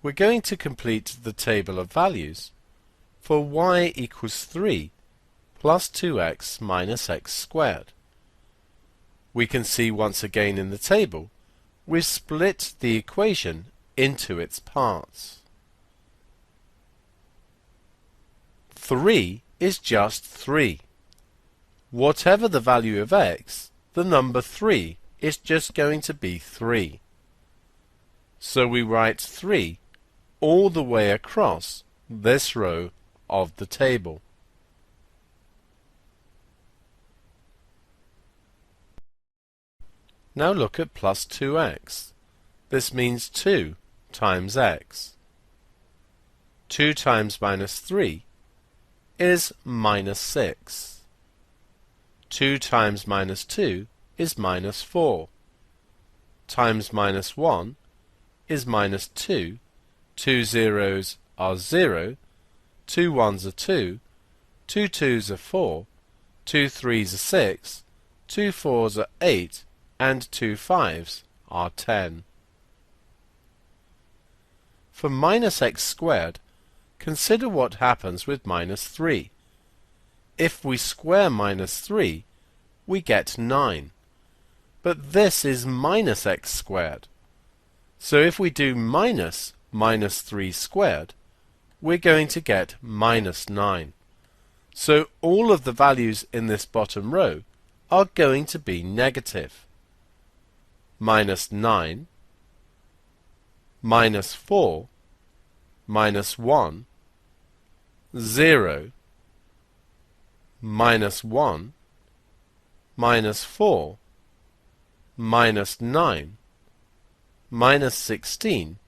we're going to complete the table of values for y equals 3 plus 2x minus x squared. We can see once again in the table we've split the equation into its parts. 3 is just 3. Whatever the value of x, the number 3 is just going to be 3. So we write 3 all the way across this row of the table. Now look at plus 2x. This means 2 times x. 2 times minus 3 is minus 6. 2 times minus 2 is minus 4. Times minus 1 is minus 2. 2 zeros are 0. 2 ones are 2. 2 twos are 4. 2 threes are 6. 2 fours are 8. And 2 fives are 10. For minus x squared, consider what happens with minus 3. If we square minus 3, we get 9. But this is minus x squared. So if we do minus 3 squared, we're going to get minus 9. So all of the values in this bottom row are going to be negative. Minus 9, minus 4, minus 1, 0, minus 1, minus 4, minus 9, minus 16,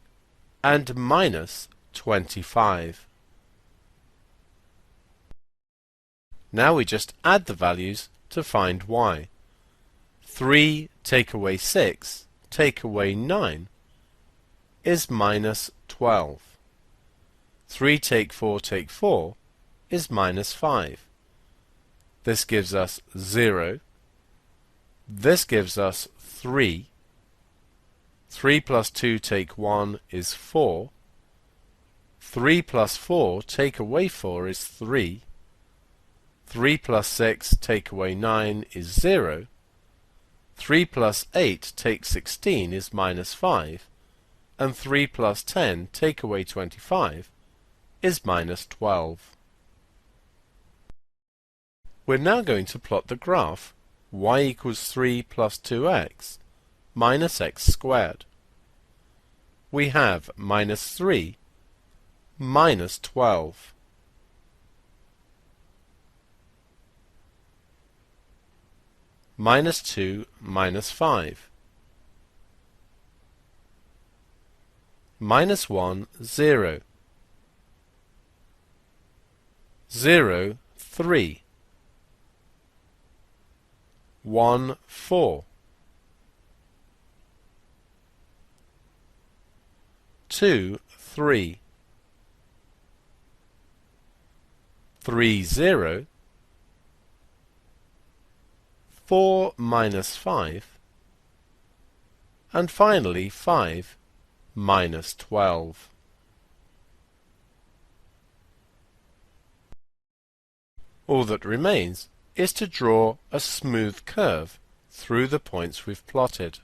and minus 25. Now we just add the values to find y. 3 take away 6 take away 9 is minus 12. 3 take 4 is minus 5. This gives us 0. This gives us 3. 3 plus 2 take 1 is 4. 3 plus 4 take away 4 is 3. 3 plus 6 take away 9 is 0. 3 plus 8 take 16 is minus 5, and 3 plus 10 take away 25 is minus 12. We're now going to plot the graph y equals 3 plus 2x minus x squared. We have minus 3 minus 12. Minus 2 minus 5. Minus 1, 0. 0, 3. 1, 4. 2, 3. 3, 0. 4 minus 5, and finally 5 minus 12. All that remains is to draw a smooth curve through the points we've plotted.